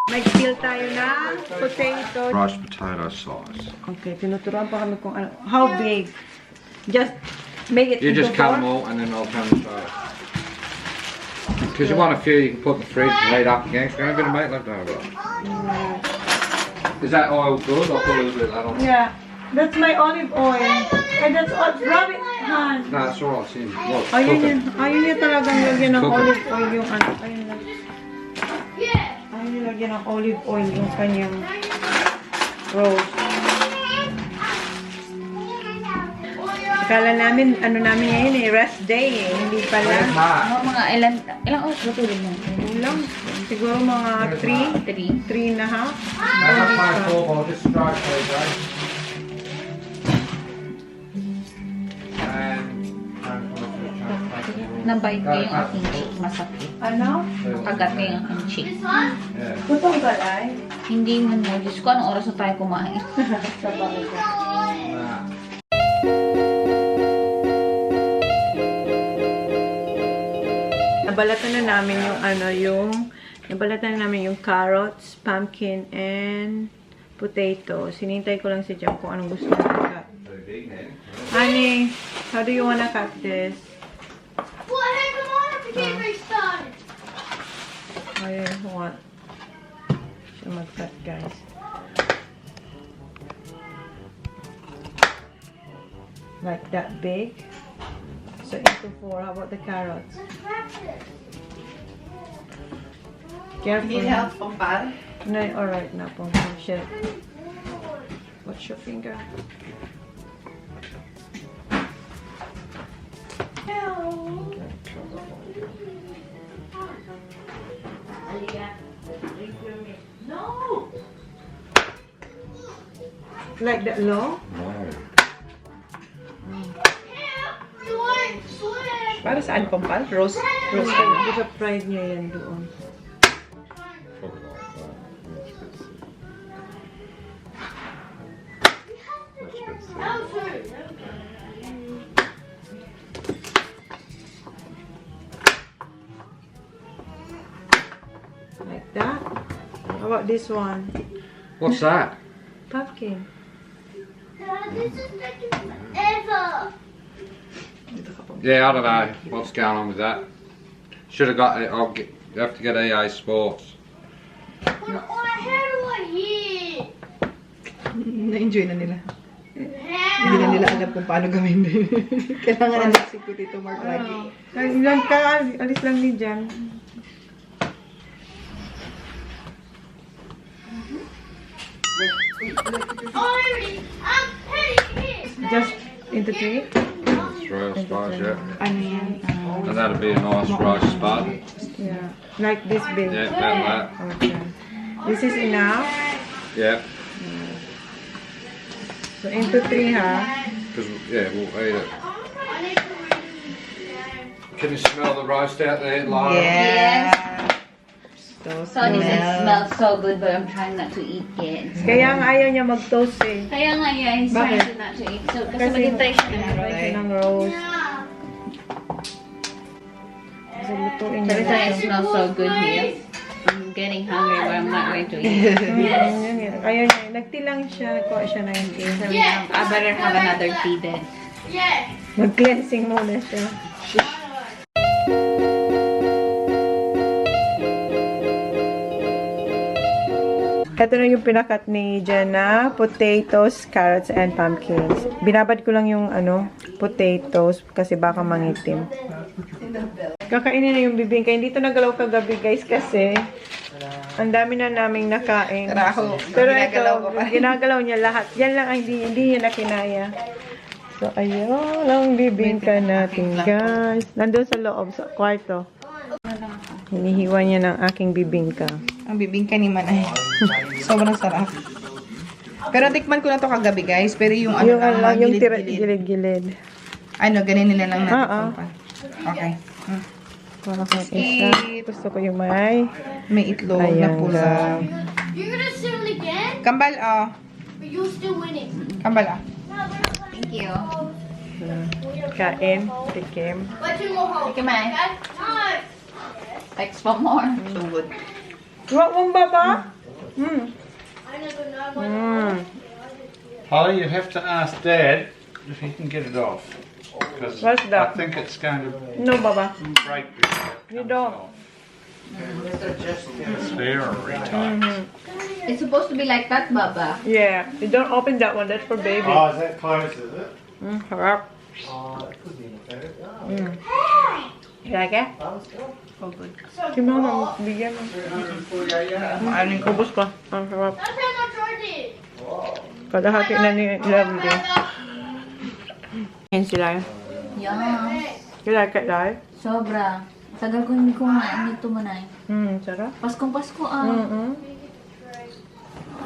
Nag-peel tayo ng potato. Mashed potato size. Okay, tinuturuan pa kami kung ano. How big? Just make it You into just cut four? them all and then I'll come and show you. Because you want a few, you can put in the fridge and heat up again. It's going to be a bit of meat left over. Is that oil good? I'll put a little bit of that on. Yeah, that's my olive oil. And that's all. Rub it, Han. No, it's alright. It's in. Look, Ayun niya talagang lagyan ng Cook it. olive oil yung ano. Ayun lang. Ayun niya lagyan ng olive oil yung kanyang roast. Akala namin, ano namin ngayon eh, rest day eh. Hindi pala. Mga ilang oras ba tulog mo? Kulang. Siguro mga 3 and a half. I'll just try it for you, guys. Nabite ko yung aking cheek. Masakit. Ano? Kagat ko yung aking cheek. Yeah. Putong galay. Hindi man mo. Diyos ko, anong oras na tayo kumain? Sa bagay ko. Nah. Nabalatan na namin yung ano, nabalatan na namin yung carrots, pumpkin, and potato. Sinintay ko lang si Jam kung anong gusto niya i-cut. Honey, how do you wanna cut this? Well, hey, come on up to get restarted. Ayun, what? Siya mag-cut, guys. Like that big. So, into 4. How about the carrots? Careful. Need help from Pal? No, alright na po. Shit. Watch your finger. No. Like that long? No. Para saan pong Pal? Roast? Roast ka na. Baka fried niya yan doon. Like that. How about this one? What's that? Pumpkin. This is taking forever. Yeah, I don't know what's going on with that. Should have got it. You have to get EA Sports. How do I hit? Na-enjoy na nila. How? Hindi na nila alam kung paano gawin din. Kailangan na si Tito Mark lagi. Ilan ka? Alis lang ni Jan. I'm hitting it. Just into 3? Real spice, yeah. Ano yan? And that'd be a nice rice spot. Yeah. Like this big. Yeah, that. Okay. This is enough. Yeah. So into 3, ha? Because, yeah, we'll eat it. Can you smell the roast out there, Lara? Yeah. So this smells so good, but I'm trying not to eat yet. Kaya nga ayaw niya mag-toast eh. Kaya nga, yeah, he's trying to not to eat. So, kasi maghintay siya ng Try siya ng roast. Kasi lutuin niya. Every time it smells so good here. I'm getting hungry, but I'm not going to eat. Ayaw niya. Nagtilang siya. Nagkuha siya ng tea. So I better have another tea then. Yeah. Mag-cleansing muna siya. Ito na yung pinakat ni Jenna. Potatoes, carrots, and pumpkins. Binabad ko lang yung potatoes kasi baka mangitim. Kakainin na yung bibingka. Hindi ito nagalaw kagabi guys kasi ang dami na naming nakain. Pero ito, ginagalaw niya lahat. Yan lang ang hindi niya nakinaya. So, ayun lang bibingka natin guys. Nandun sa loob, sa kwarto. Hinihiwa niya ng aking bibingka. Ang bibingka ni Manay. Sobrang sarap. Pero tikman ko na to kagabi guys. Pero yung ano lang, yung gilid-gilid. gilid-gilid. Ganin nila lang natin. Oo. Okay. Parang isa. Gusto ko yung may itlog na pula. You're gonna sing again, Kambal, but you're still winning. Kambal, Thank you. kain, tikim. But you go home. Okay, man. Nice. Thanks for more. So good. What one, Baba? Mm. Holly, you have to ask Dad if he can get it off. Because What's that? I think it's going to No, Baba. break before it You comes don't. off. It's very tight. It's supposed to be like that, Baba. Yeah. You don't open that one. That's for baby. Oh, is that close, is it? Harap. You like it? Oh, good. Kimano, bigyan mo. Maanin ko. Ubus pa. Ang harap. That's how much Georgie. Kalahati na ni Lovely. Yan sila. Yes. You like it, Lai? Sobra. Tagal ko hindi kumain nito manay. Sarap. Paskong Pasko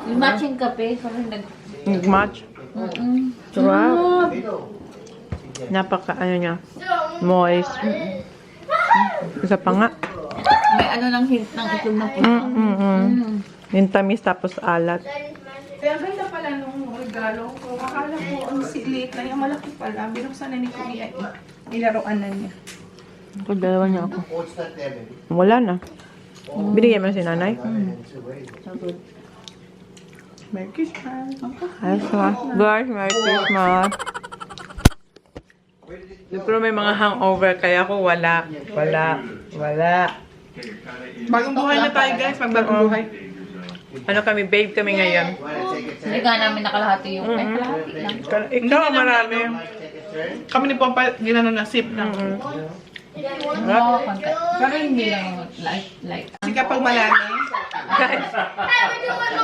Yung matching kape, parang Nag-match. Sarap. Napaka, ano niya, moist. Isa pa nga. may ano ng hint ng itlog ng puso. Yung tamis tapos alat. Kaya ang ganda pala nung regalo ko. Akala ko ang liit na yung malaki pala. Binuksan na ni Kuya ilaruan na niya. Ito, dalawa niya ako. Wala na. Binigyan mo na si nanay? So good. Merry Christmas. Ayos ma. Guys, Merry Christmas. Pero may mga hangover kaya ako wala. Bagong buhay na tayo guys. Magbagong buhay. Ano kami, babe kami ngayon. Hindi ka namin nakalahati yung kalahati lang. Ikaw marami. Kami ni Papa ginano na sip lang. Oo, konti. Pero hindi lang like. Kasi kapag malami,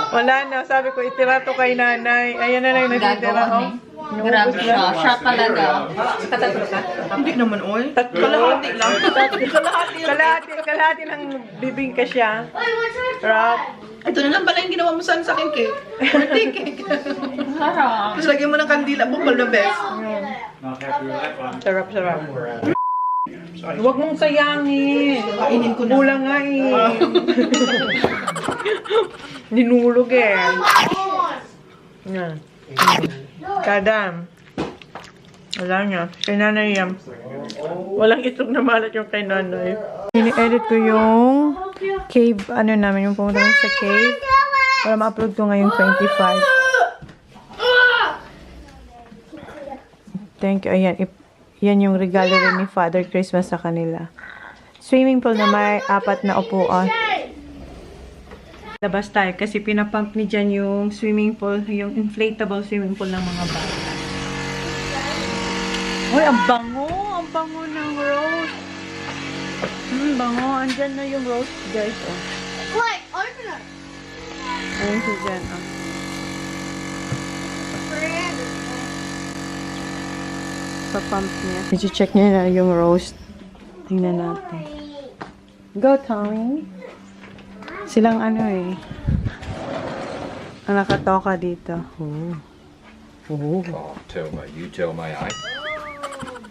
Wala na, sabi ko itira to kay nanay. Ayan na lang natitira. Gagawa Grabe siya. Siya talaga. Katatlo ka? hindi naman oy. Kalahati lang. Kalahati lang bibingka siya. Rap. Ito na lang pala yung ginawa mo sa akin cake. Birthday cake. Sarap. Tapos lagyan mo ng kandila. Bukal the best. Not happy with that one. Sarap. Huwag mong sayangin. Kainin ko na. Kulang nga eh. Ninulog eh. Yan. Kadam. Wala niya. Kay nanay yan. Walang itlog na malat yung kay nanay. Ini-edit ko yung cave, ano namin, yung pumunta kami sa cave. Para ma-upload ko ngayong 25. Thank you. Ayan. Yan yung regalo rin ni Father Christmas sa kanila. Swimming pool na may 4 na upuan. Labas tayo kasi pinapump ni Jan yung swimming pool, yung inflatable swimming pool ng mga bata. Uy, ang bango! Ang bango ng rose! Bango. Andyan na yung rose, guys. Oh. Wait, open it. Ayun si Jan. Oh. Pa-pump niya. I-check niya na yung rose. Tingnan natin. Go, Tommy! Silang ano eh. Ang nakatoka dito. Oh, tell me, eh?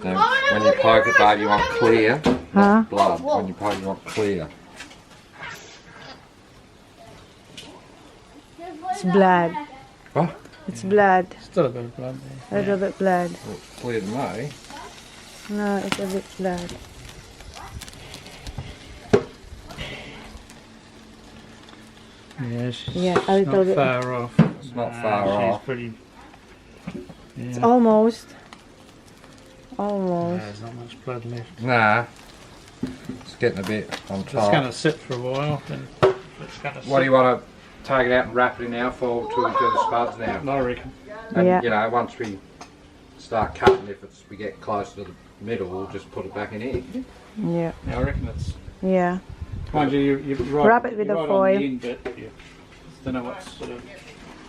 Now, when you poke it, babe, you want clear, Huh? not blood. When you poke, you want clear. It's blood. What? It's blood. Still a bit of blood there. A little bit blood. Well, it's clear to me. No, it's a bit blood. Yeah, she's Yeah, a little not bit. far off. It's not far she's off. pretty. It's Yeah. almost. There's not much blood left. Nah. It's getting a bit on It's going top. to sit for a while. Then it's going to sit. What do you want to take it out and wrap it in now for till we do the spuds now? I reckon. And, Yeah. you know, once we start cutting, if we get close to the middle, we'll just put it back in here. Yeah. I reckon it's. Yeah. Mind you, you Wrap it with the right foil. On the end bit, you don't know what's sort of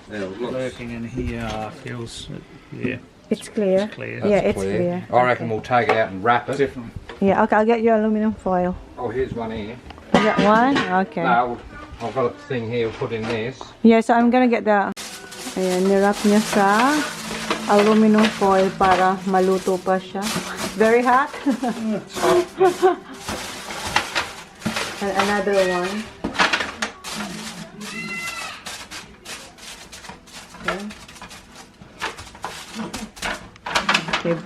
Yeah, it looks lurking in here. Feels, yeah, It's clear. it's clear. Yeah, it's clear. I reckon we'll take it out and wrap it. Definitely. Yeah, okay, I'll get you aluminum foil. Oh, here's one here. You got one? Okay. No, I've got a thing here. We'll put in this. Yeah, so I'm gonna get the... Ayan, nirap niya sa aluminum foil para maluto pa siya. Very hot. And another one. Okay.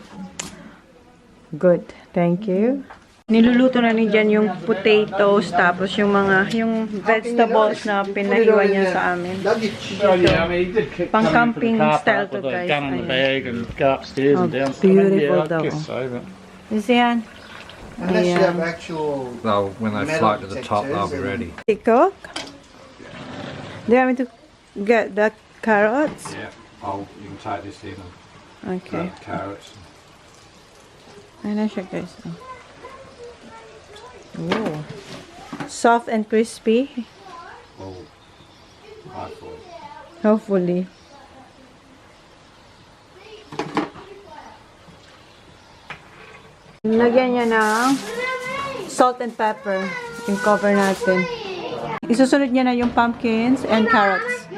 Good. Thank you. Niluluto na ni Jan yung potatoes, tapos yung vegetables na pinaiwan niya sa amin. Oh, yeah, I mean, he did kick Pang come camping in for the car style park with to, a guys. gun in Ayan. the bag and go upstairs Oh, and down. beautiful I daw. guess so, but... Is yan? Unless you Ayan. have actual Well, when they metal float to the top, they'll be detectors ready. They cook? Do you want me to get the carrots? Yeah. You can take this in and Okay. carrots. Ayun na siya, guys. Oh. Soft and crispy. Oh, hopefully. Hopefully. Lagyan niya ng salt and pepper. Yung cover natin. Isusunod niya na yung pumpkins and carrots.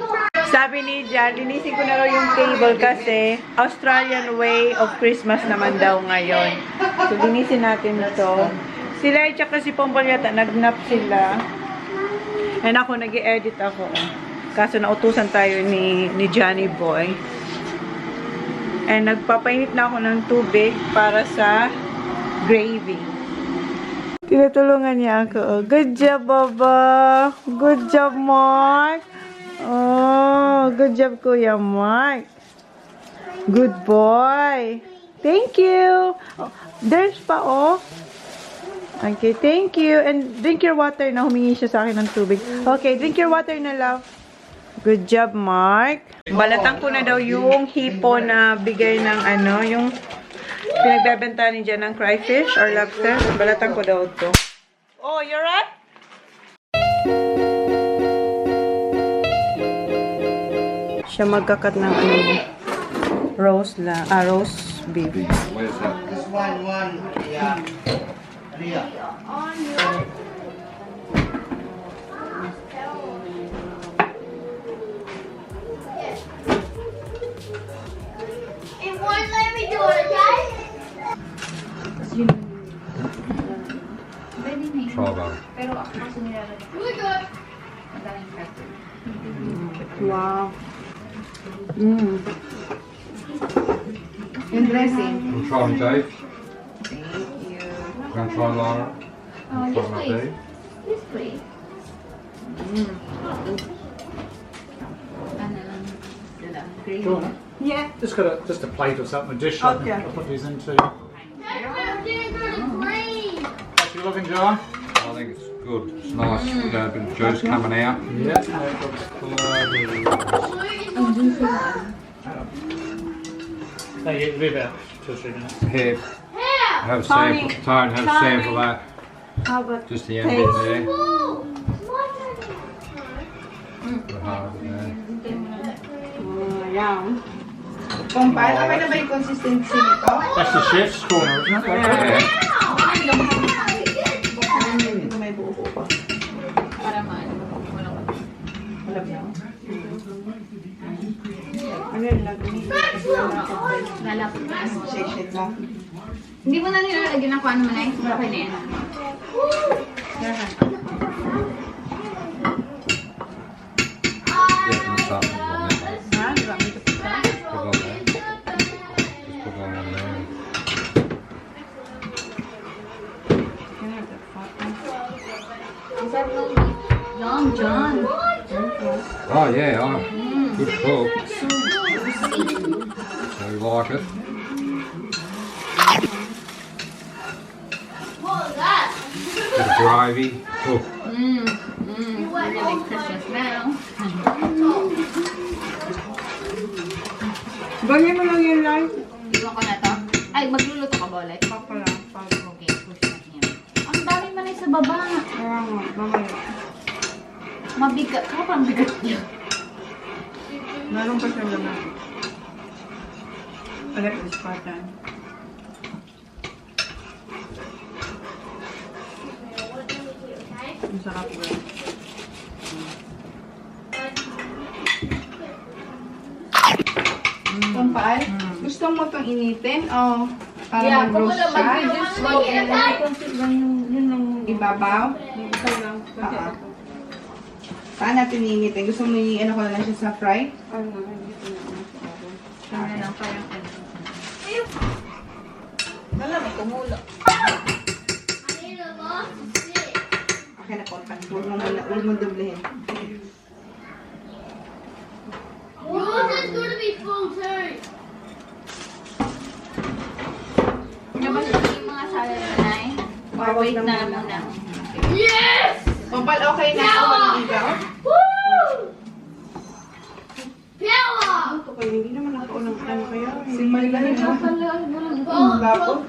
Sabi ni Jan, linisin ko na raw yung table kasi Australian way of Christmas naman daw ngayon. So, linisin natin ito. Sila at saka si Pompol yata, nagnap sila. And ako, nag-i-edit ako. Kaso nautusan tayo ni Johnny Boy. And nagpapainit na ako ng tubig para sa gravy. Tinutulungan niya ako. Good job, Baba. Good job, Mark. Oh, good job, Kuya Mark. Good boy. Thank you. Oh, there's pa, oh. Okay, thank you. And drink your water na. Humingi siya sa akin ng tubig. Okay, drink your water na, love. Good job, Mark. Balatan ko na daw yung hipo na bigay ng yung pinagbebenta ni dyan ng crayfish or lobster. Balatan ko daw to. Oh, you're up? Siya magkakat ng roast beef. Where's that? This one, yeah. It won't let me do it, okay? Try that. Pero ako kasi nilalagay We're good. madaming pepper. Wow. Yung dressing. We'll try me, Dave. Thank you. Wanna try Laura? Oh, Try yes, my please. Dave. Yes, please. Ano lang, sila, gravy. Chona, Yeah. just got just a plate or something, a dish. I Okay. can put these into. Hey, I'm getting good at green. What you looking, John? I think it's good. It's nice. You got a bit of juice coming out. Yeah. They've got bloody. They get rid of 2 or 3 minutes. Here, Yeah. have a sample. Tone, have a sample of that. How about Just the end bit there. Whoa. The heart of it there. Yum. Kumpal, okay na ba yung consistency nito? That's the chef's corner, isn't it? Yeah. Ito may buo pa. Para maano, walang Alam niyo? Ano yung lagay? lalapot na. Shake lang. Hindi mo na nilalagyan ng kung ano man ay. Okay na yan. Yeah, and something on that. Ha? Di ba? May tapos ka? Put on there. Just put on there. Is that Long John? Oh yeah, good cook. So you like it? What was that? Bit of gravy. Oh, Really Christmas now. Ganyan mo lang yung live. Iwan ko na to. Ay, magluluto ka ba ulit? Papa lang. Okay, push na yan. Ang dami man ay sa baba. Kaya nga, mamaya. Mabigat. Kapag bigat niya. Meron pa siyang laman. Ulit, ispatan. Ang sarap ba? Kumpal, gusto mo itong initin o para Yeah, kung mag-roast wala siya? mag-reduce mo, i-consider lang yun lang. Ibabaw? Isa lang. Kasi Oo. ito. Saan natin initin? Gusto mo ano ko na lang siya sa fry? Ano, hindi ko na Ano na lang, parang ano. Wala, may kumulo. Okay na, Ponpan. Huwag mo dublehin. Yours is gonna be full too. Nabas yung mga salanay. Or wait na muna. Yes! Ponpan, okay na ako mag-igaw? Woo! Power! Okay, hindi naman ako ng ano kaya. Si Marla yun. Oh,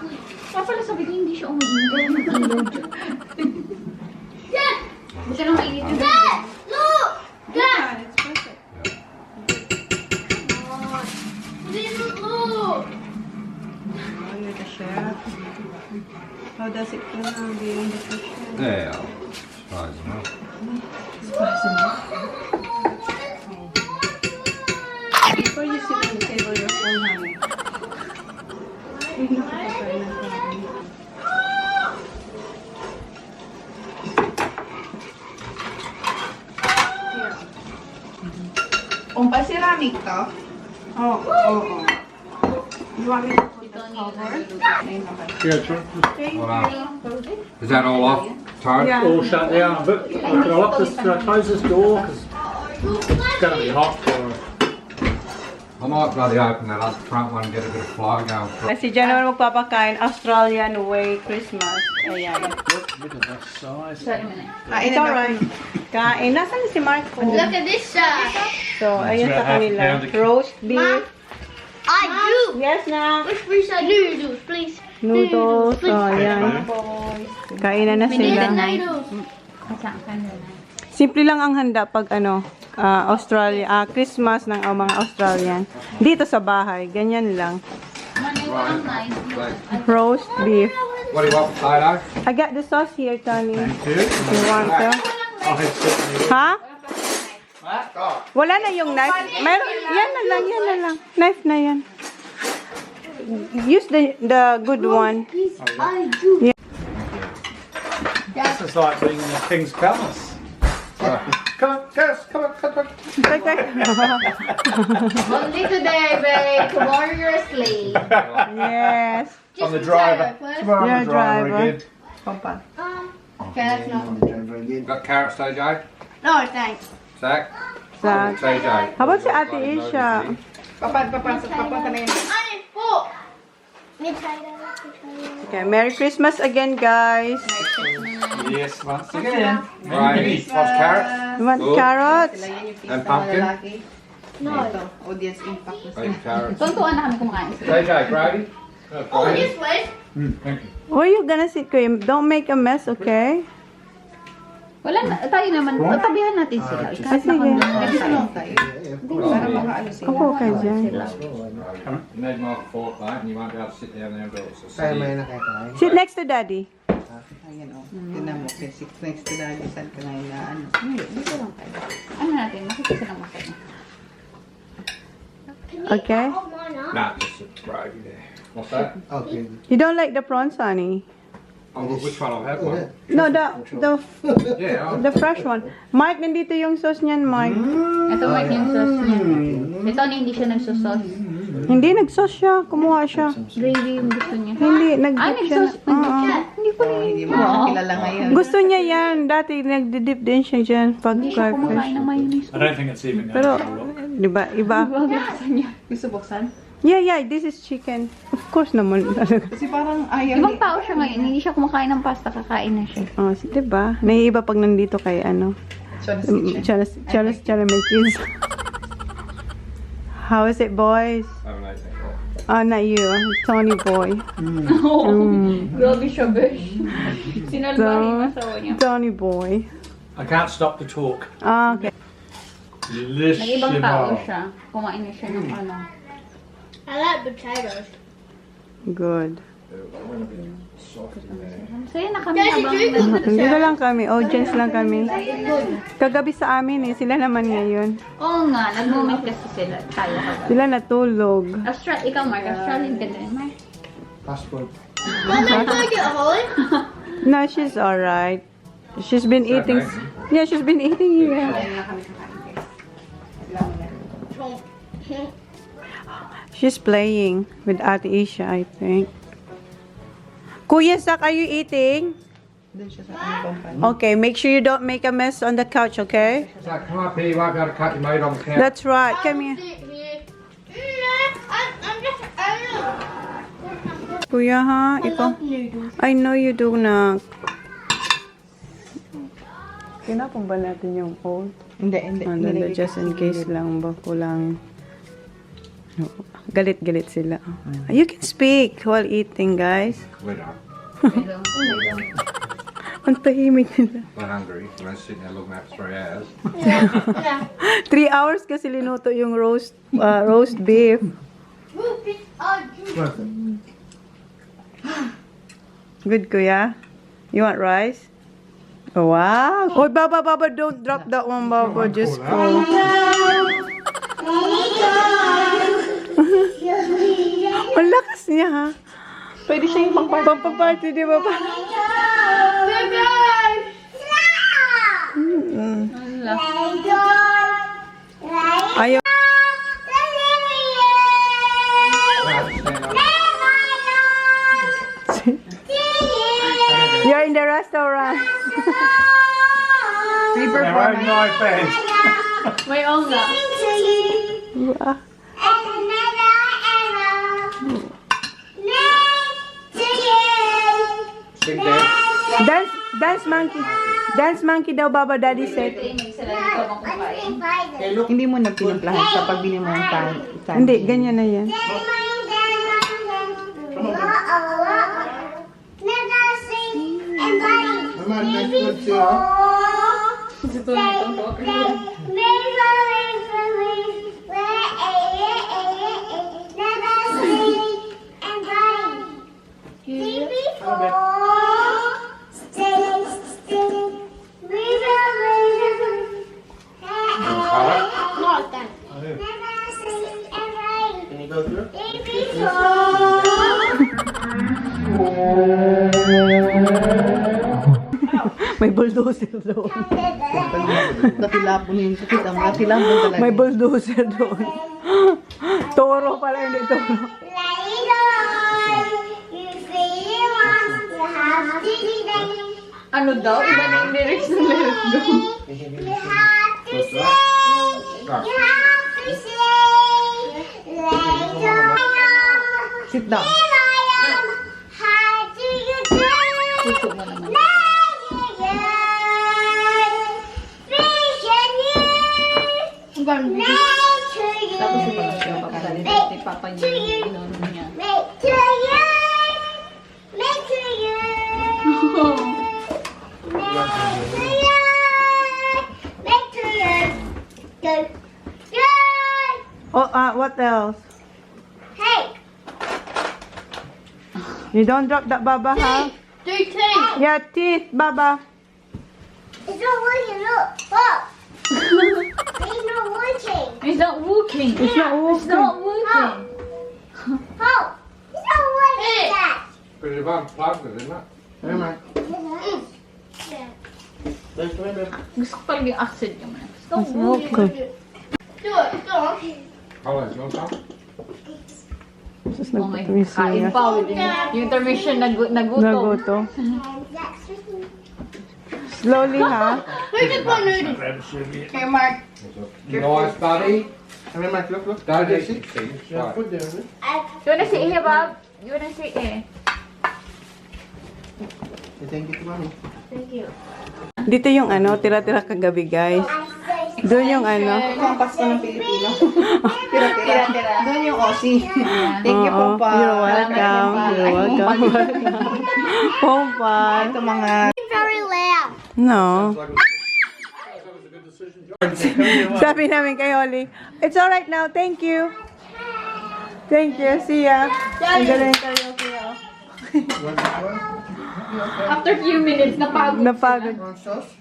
Pala sabi ko hindi siya umiinit. Dad! Buti na mainit yung Dad! Look! Dad! It's perfect. Look! Oh, you're the chef. How does it feel now being the chef? Yeah, surprise enough. Before you sit on the table, you're full, honey. Uy, nakakakain ng kain. Here. Umpal ceramic to? Oo, oo. You want me to put the cover? Ayun naman. Yeah, sure. Thank Wow. you. Is that all off? Tara? Yeah. All shut down, but can I lock this, close this door? Because it's going to be hot for I might bloody open that up front one and get a bit of flow going. Ay, si Jen naman magpapakain. Australian way Christmas. Ayan. look at that size. Sorry mo na. Kain It's na alright. Kain. Nasaan si Marco? Look at this side. So, ayun sa kanila. Roast beef. I do. Yes, na. Which free side noodles, please? Noodles. Oh, ayan. Kainan na sila. Noodles. Kasaan ka na. Simple lang ang handa pag Christmas ng mga Australian. Dito sa bahay, ganyan lang. Manay walang knife. Roast beef. What do you want, potato? I got the sauce here, Tony. Thank you. You want to? I'll have something. Ha? Wala na yung knife. Meron, yan na lang. Knife na yan. Use the good one. I do. This is like being in the King's Palace. Come on, Gareth, come on. Only today, babe. Tomorrow you're asleep. Yes. I'm the driver. Tomorrow You're I'm a the driver driver. again. Pompa. Carrots not. Got carrots, TJ? No, thanks. Zach? Zach. TJ? How about si Ate Asia? Papasok ka na yun. I four. Okay, Merry Christmas again, guys. Yes, once again. Right, what's carrots? You want Good. carrots? Sila yan yung And pista pumpkin? na lalaki. Ito, audience impact na sila. Eight carrots. Tuntuan na kami kumakain. TJ, gravy? Oh, this way. Thank you. Where you gonna sit, Cream? Don't make a mess, okay? Wala na. Tayo naman. Tabihan natin sila. Ah, Kahit sige. Dito lang tayo. Para makaano sila. Ako okay dyan. You need more fork, mate, and you won't be able to sit down there and do it. So Kaya sit may here. nakakain. Sit next to Daddy. Ayan o. Tinan mo. Okay, 6 next to daddy. Saan ka ngayon na ano? Hindi, dito lang tayo. Ano natin? Makita silang makain. Okay? Oh, mine up. Nah, just the gravy there. What's that? Okay. You don't like the prawns, honey? Oh, well, which one? I'll have one. No, Yeah, the fresh one. Mark, nandito yung sauce niyan, Mark. Ito Mark yung sauce niya. Ito hindi siya nagsusauce. Hindi, nag-sauce siya. Kumuha siya. Gravy yung gusto niya. Hindi, Ah, nag-dip siya. nag-sauce. Hindi ko rin. Hindi mo na kilala ngayon. Gusto niya yan. Dati, nagdidip din siya dyan pag Hindi siya fried kumakain fish. ng mayonnaise. I don't think it's even going Pero, to look. di ba, iba? Gusto niya. Gusto buksan? Yeah, this is chicken. Of course naman. Kasi parang ayaw Ibang tao siya ngayon. Hindi siya kumakain ng pasta. Kakain na siya. Oh, di ba? Naiiba pag nandito kay Chona's kitchen. ChonaAndMyKids. How is it, boys? I haven't eaten it yet. Oh, not you. Tony boy. Grabe siya, besh. Sinalbahin yung asawa niya. Tony boy. I can't stop the talk. Ah, okay. Nag-ibang tao Delicious. siya. Kumain na siya ng ano. I like potatoes. Good. So yun na kami Daddy, habang... do you cook with Nandito lang kami. Audience lang kami. Kagabi sa amin Sila naman ngayon. Oo nga, nag-moment kasi sila. Tayo ka. Sila natulog. Ikaw, Mark. Australian ka din, Mark. Passport. Mom, can I get a Holly? No, she's alright. She's been eating. Yeah, she's been eating here. Ayun na kami kakain, guys. She's playing with Ate Asia, I think. Kuya Zach, are you eating? Doon siya sa ano company. Okay, make sure you don't make a mess on the couch, okay? Zach, come up here. You won't be able to cut your meat on the couch. That's right. Come here. I'm just, I don't know. Kuya, ha? Ikaw. I know you do na. Kinapong ba natin yung old? Hindi. Ano, just in case lang ba kulang. No. Galit-galit sila. You can speak while eating, guys. We don't. Ang tahimik nila. We're hungry. We're sitting there looking at 3 hours. 3 hours kasi linuto yung roast beef. Good, kuya. You want rice? Oh, wow. Oh, Baba, don't drop that one, Baba. Just go. Ang lakas niya, ha? Pwede siya yung Pampaparty, di ba ba? Ayaw. You're in the restaurant. free They're performance. own live band. May onga. Wow. Big dance. Dance monkey daw, Baba, Daddy said. May sila dito makumpain. Hindi mo nagtinimplahan sa pagbili mo ng tan. Hindi, ganyan na yan. Mama, next one, Sila. Can you go through? May bulldozer doon. Natilapon yung sakit. Ang natilapon talaga. May bulldozer doon. Toro pala, hindi toro. Ano daw? Iba na yung lyrics ng lyrics doon. Sit down. Puso mo naman. Tapos ito na siya papagalit. Ni Papa niya yung inono niya. Oh, what else? Hey, You don't drop that, Baba, ha? Yeah, teeth, Baba. it's not working. Look, look. It's not working. It's not working. It's not It's not working. Oh, it's not working. Dad. Because you've unplugged it, isn't it? Mama. Let's go, baby. Gusto ko talaga yung accent niya man. It's not Okay. working. Do it. Go on. Hold on, you want some? Just Oh my, nagpatuloy kain siya. pa. Yung intermission nagutom. Naguto. Slowly, ha? Where's the one noodle? Hey, Mark. Nice, buddy. Mama, Mark, look, look. Don't eat the things. Yeah, Right. put there, isn't it? You wanna say eh, Bob? You wanna say eh? Say thank you to mommy. Dito yung ano, tira-tira kagabi, guys. Doon yung ano. Ito ang Pasko ng Pilipino. Tira-tira. Doon yung Aussie. Thank you, Oo, Pompa. you're welcome. You're welcome. Pompa. Ito mga... Very loud. No. Sabi namin kay Holly, it's alright now, thank you. Thank you, see ya. Ang galing kayo, kuya. After few minutes, napagod. Napagod. Want sauce?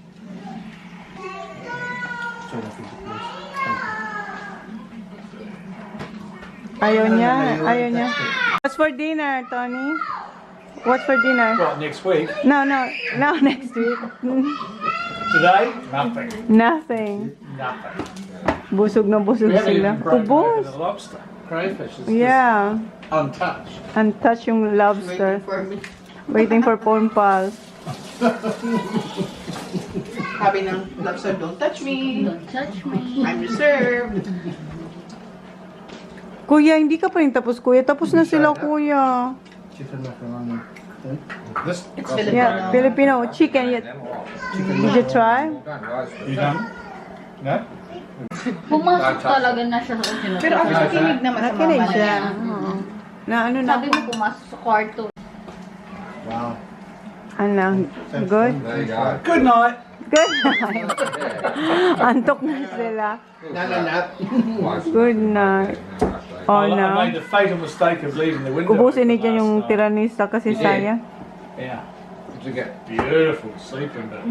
Ayaw niya, ayaw niya. What's for dinner, Tony? What's for dinner? What, next week? No, next week. Today? Nothing. Nothing. Nothing. Busog na busog We haven't sila. even broken Ubos. open the lobster. Crayfish is Yeah. just untouched. Untouch yung lobster. Waiting for Porn Pal. Sabi ng lobster, don't touch me. Don't touch me. I'm reserved. Kuya, hindi ka pa rin tapos, kuya. Tapos na sila, kuya. Chicken macaroni. This It's doesn't Filipino. Yeah, Filipino chicken. then what? Did you try? You done? No? Pumasok talaga na siya sa kanya. Pero ako nakikinig naman sa Nakinig mama siya. niya. Oo. Na ano na? Sabi mo pumasok sa kwarto. Wow. Ano? Good? There you go. Good night. Good night. Antok na sila. Nananap. Good night. Oh, I no. made the fatal mistake of leaving the window. Ubusin ni open dyan yung last night. tiranista kasi saya. Yeah. What'd you get? Beautiful sleeping, but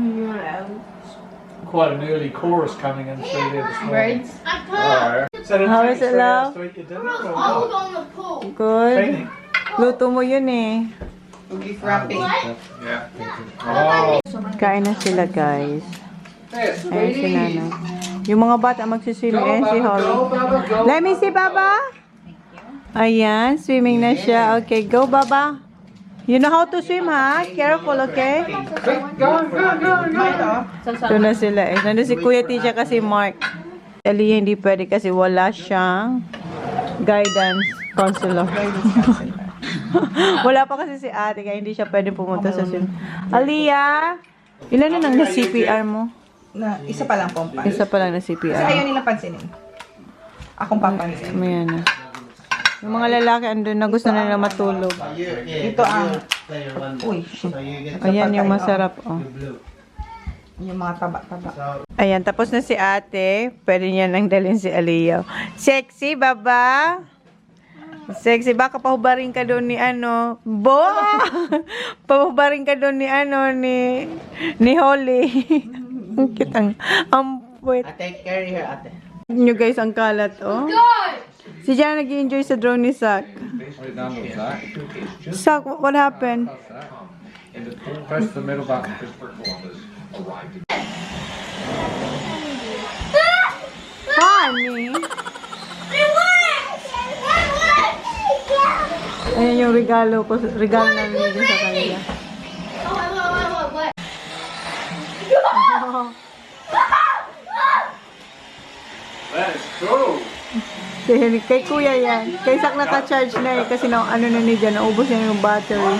quite an early chorus coming in through there this morning. Birds. Alright. So did it How take is it, 3 hours love? to eat your dinner or what? on the pool. Good. Feeding? Luto mo yun eh. Beef wrapping. Yeah. Oh, Kain na sila, guys. There, Ayan si sweetie. Nana. Yung mga bata magsiswim. Go, Ayan si Baba, Holly. go, Baba, go. Let me see, Baba. Ayan, swimming na siya. Okay, go, Baba. You know how to swim, ha? Careful, okay? Go, go, go, go. Ito na sila eh. Nandun si Kuya Tisha kasi Mark. Aliyah hindi pwede kasi wala siyang guidance counselor. Wala pa kasi si ate kaya hindi siya pwede pumunta sa swim. Aliyah, ilan na nang na-CPR mo? Isa pa lang pompa. Isa pa lang Kasi ayaw na-CPR. nila pansinin. Akong papansin. Ayan na. Yung mga lalaki andun na gusto na nila matulog. Ito ang... Uy, shit. Ayan yung masarap. Oh. Yung mga taba-taba. Ayan, tapos na si ate. Pwede niya nang dalhin si Aliyah. Sexy, baba? Sexy, baka pahubarin ka doon ni ano. Bo! Pahubarin ka doon ni ano, ni Holly. Ang cute, ang puwet. Ate, carry her, ate. Nyo guys, ang kalat, oh. Si Jan nag-enjoy sa drone ni Zach. What you done with that? Zach, what happened? Press the middle button. Honey! Ayan yung regalo namin dito sa kanila. that's cool. Kay kuya yan. Kay Zach naka-charge na eh. Kasi na, ano na ni Jan, naubos niya yung battery. I'll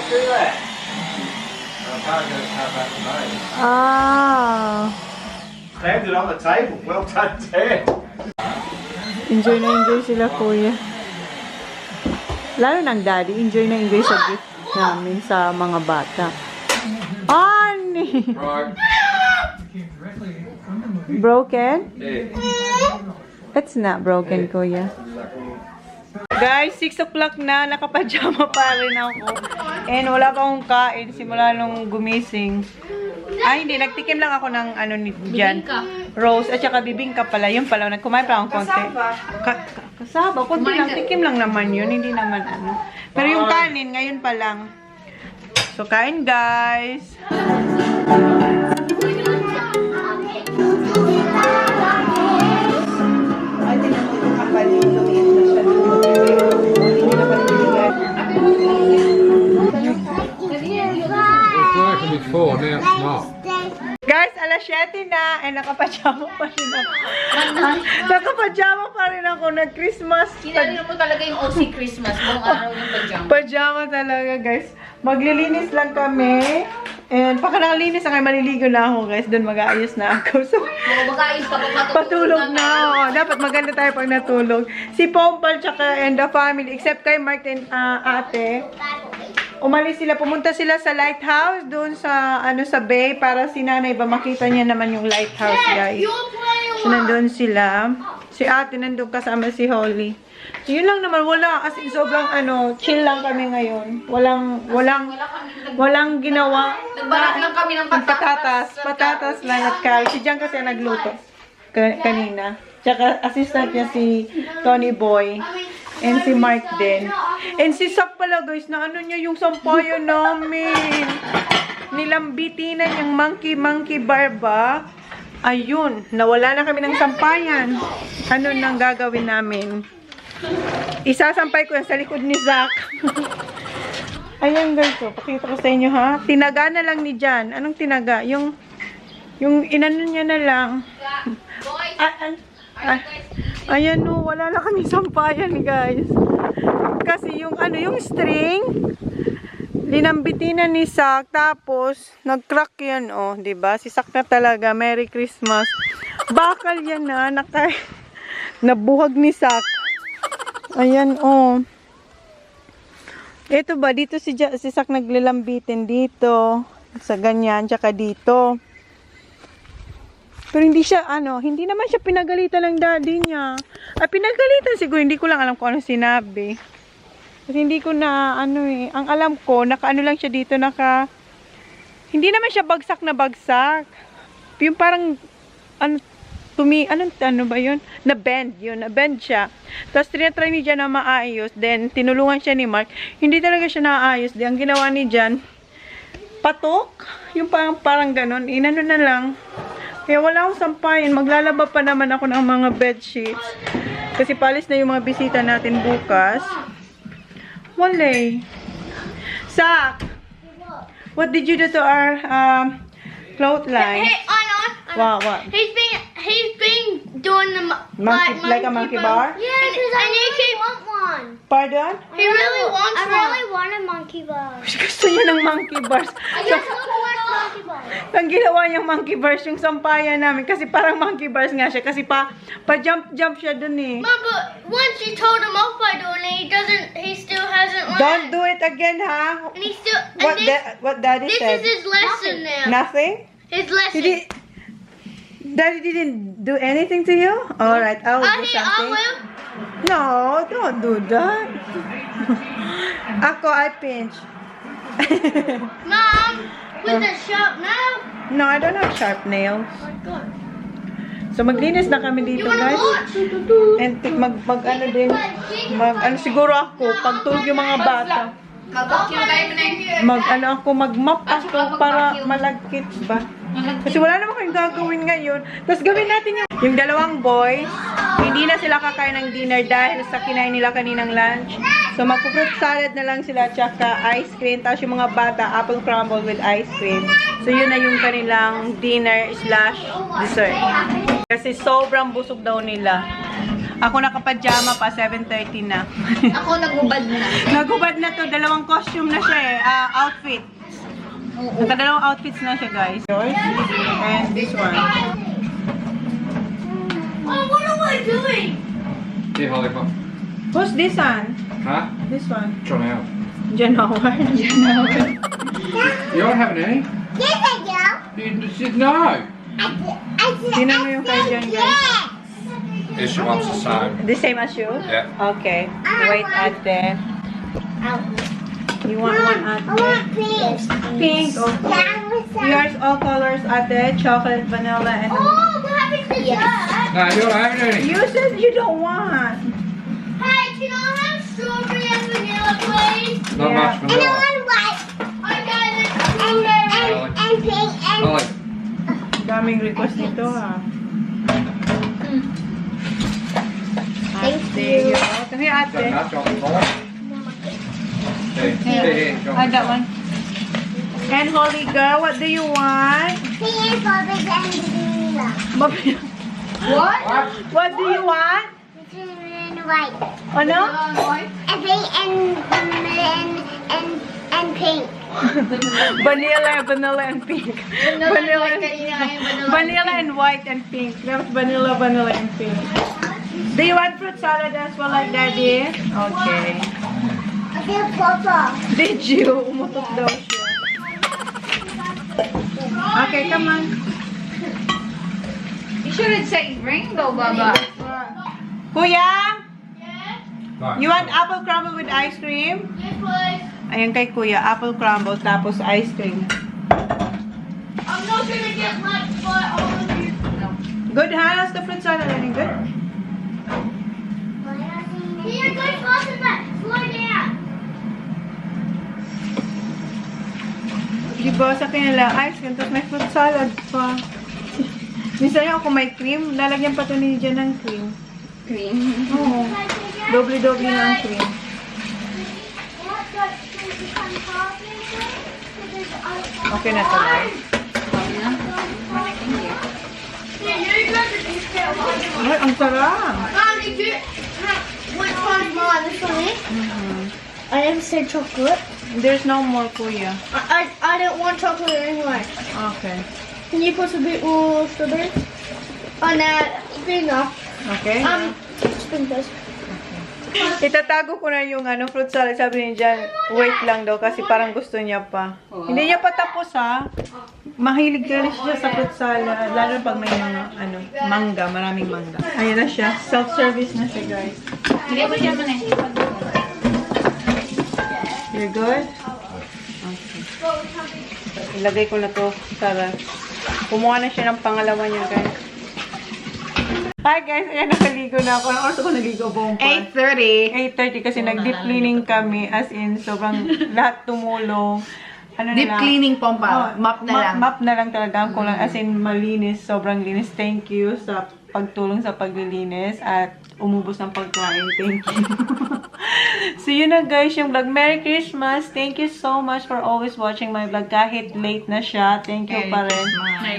do that. Ah! Landed on the table. Well done, Dad. Enjoy na enjoy sila kuya. Lalo ng daddy, enjoy na enjoy sa gift namin sa mga bata. Ani! Right. Broken? Yeah. It's not broken, kuya. Guys, 6 o'clock na. Nakapajama pa rin ako. And wala pa akong kain simula nung gumising. Ay, hindi. Nagtikim lang ako ng ano ni Jan. Rose at saka bibingka pala. Yun pala. Nagkumain pa akong konti. Kasaba. Konti lang. Tikim lang naman yun. Hindi naman ano. Pero yung kanin, ngayon pa lang. So, kain guys. Ay, tingnan mo yung kapal yung lumiit na siya. Hindi na pala binigay. It's working before, now it's not. Guys, alas 7 na. Eh, nakapajama pa rin ako. Nakapajama pa rin ako. Nag-Christmas. Kinalino mo talaga yung OC Christmas. Buong araw yung pajama. Pajama talaga, guys. Maglilinis lang kami. And pagka nakalinis na kayo, maliligo na ako, guys. Doon mag-aayos na ako. So, Mag-aayos ka pa patulog na ako. Dapat maganda tayo pag natulog. Si Pompal tsaka and the family, except kay Mark and ate, umalis sila. Pumunta sila sa lighthouse doon sa, ano, sa bay para si nanay ba makita niya naman yung lighthouse, guys. So, nandun sila. Si ate nandun kasama si Holly. So, yun lang naman. Wala. As in, sobrang ano, chill lang kami ngayon. Walang ginawa. Nagbalat lang kami ng Patatas lang at curry. Si Jan kasi ang nagluto kanina. Tsaka assistant niya si Tony Boy. And si Mark din. And si Sak pala guys, na ano niya yung sampayan namin. Nilambitin na yung monkey barba. Ayun, nawala na kami ng sampayan. Ano nang gagawin namin? Isasampay ko yan sa likod ni Zach. Ayan guys, so, pakita ko sa inyo ha. Tinaga na lang ni Jan. Anong tinaga? Yung inano niya na lang. Ayan no, wala lang kami sampayan guys. Kasi yung yung string, linambitin na ni Sak, tapos nag-crack yan oh, 'di ba? Si Sak na talaga, Merry Christmas. Bakal yan na, nabuhag ni Sak. Ayan oh. Ito ba, dito si Sak naglilambitin dito, sa ganyan, tsaka dito. Pero hindi siya, hindi naman siya pinagalitan ng daddy niya. Ay, pinagalitan siguro, hindi ko lang alam kung ano sinabi. Kasi hindi ko na, ang alam ko, naka-ano lang siya dito, hindi naman siya bagsak na bagsak. Yung parang, ano ba yun? Na-bend siya. Tapos, tinatry ni Jan na maayos. Then, tinulungan siya ni Mark. Hindi talaga siya naayos. Then, ang ginawa ni Jan, patok. Yung parang ganun. Inano na lang. Kaya wala akong sampayin. Maglalaba pa naman ako ng mga bedsheets. Kasi palis na yung mga bisita natin bukas. Wala. Sak! What did you do to our clothesline? Hey, Wow, what? He's been doing the Like a monkey bar? Yes, and he want one. Pardon? He really wants one. I really want a monkey bar. Gusto niya ng monkey bars. I just want monkey bar. Ang ginawa niyang monkey bars yung sampayan namin. Kasi parang monkey bars nga siya. Kasi pa-jump siya dun eh. Mom, but once you told him off by doing it, he still hasn't learned. Don't do it again, ha? And he still. What Daddy This said? is his lesson now. Nothing? His lesson. Daddy didn't do anything to you? Alright, I'll do something. will. No, don't do that. Ako, I pinch. Mom, with the sharp now. No, I don't have sharp nails. So, maglinis na kami dito, You wanna guys. watch? And siguro ako, pagtulog yung mga bata. Mag-map ako para malagkit ba? Kasi wala naman kayong gagawin ngayon. Tapos gawin natin yung dalawang boys, hindi na sila kakain ng dinner dahil sa kinain nila kaninang lunch. So magpo-fruit salad na lang sila tsaka ice cream. Tapos yung mga bata, apple crumble with ice cream. So yun na yung kanilang dinner/dessert. Kasi sobrang busog daw nila. Ako nakapajama pa, 7:30 na. Ako nagubad na. Nagubad na to, dalawang costume na siya eh, outfit. Nagkadalawang outfits na siya guys. Yours and this one. Oh, what am I doing? Here, Lollipop. Who's this one? Huh? This one. Chona. Janowar. You don't have any? Yes, I do. You said no. Tingnan mo yung kay John guys. Yes, she wants the same. The same as you? Yeah. Okay. Wait at there. You want one at I want there? pink. Pink. Okay. Yours all colors at there. Chocolate, vanilla, and... Oh, what happened to that? No, you don't have any. You said you don't want. Hey, can I have strawberry and vanilla, please? Not Yeah. much And I vanilla. want white. I got it. And pink and... Ollie. Daming request nito ha. Thank There you. you go. Come here, ate. Got enough chocolate, Ollie? Here, I got one. And Holy Girl, what do you want? Pink and strawberry and vanilla. What? What do you want? Vanilla and white. Ano? And pink and pink. Vanilla and pink. Vanilla and white and pink. That was vanilla and pink. Do you want fruit salad as well like Daddy? Okay. I feel purple. Did you? Umutot daw siya. Okay, come on. You should say rainbow, Baba. Kuya? Right. You want apple crumble with ice cream? Yes, please. Ayan kay Kuya, apple crumble tapos ice cream. I'm not gonna get much for all of you. Good, ha? How's the fruit salad? Any good? Here, go faster back. Slow down. Diba, sa kanila ice cream, tapos may fruit salad pa. Minsan yung ako may cream, lalagyan pa to ni Jan ng cream. Cream. Oo. Doble-doble ng cream. Okay na to, guys. Ay, ang sarap. Mom, did you which one's mine? This one is? I never said chocolate. There's no more, kuya. I don't want chocolate anyway. Okay. Can you put a bit more strawberry? Oh, no, good enough. Okay. Spoon first. Itatago ko na yung fruit salad. Sabi niya dyan, wait lang daw kasi parang gusto niya pa. Hindi niya pa tapos, ha. Mahilig ka rin siya sa fruit salad. Lalo pag may mangga, maraming mangga. Ayan na siya. Self-service na siya, guys. Hindi mo siya man eh. You're good? Okay. Ilagay ko na to para kumuha na siya ng pangalawa niya, guys. Hi guys, ayan, nakaligo na ako. Anong oras ako naligo, Bompa? 8:30. 8:30 kasi nag-deep cleaning kami. As in, sobrang lahat tumulong. Ano Deep na lang? cleaning, Pompa. Oh, Map na lang. Map na lang talaga. Ako lang, as in, malinis. Sobrang linis. Thank you sa pagtulong sa paglilinis at umubos ng pagkain. Thank you. So, yun na guys, yung vlog. Merry Christmas! Thank you so much for always watching my vlog. Kahit late na siya, thank you pa rin.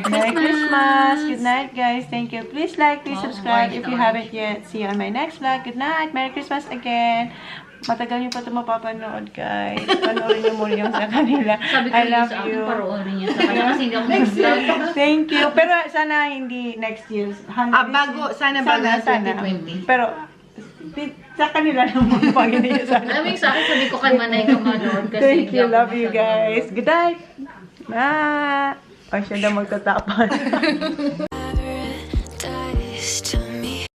Merry Christmas! Good night, guys. Thank you. Please like, please subscribe if you haven't yet. See you on my next vlog. Good night. Merry Christmas again. Matagal niyo pa ito mapapanood, guys. Panoorin niyo muna yung sa kanila. Sabi ko I love sa you. akin, paroorin niya sa kanya kasi hindi ako mag-vlog. Thank you. Pero sana hindi next year. Sana bago 2020. Pero sa kanila naman pag hindi niyo sana. Alam mo yung sa akin, sabi ko kay Manay ka manood kasi Thank hindi you. ako Love you, masyado- guys. Good night. Bye. Ay, siya na magtatapan.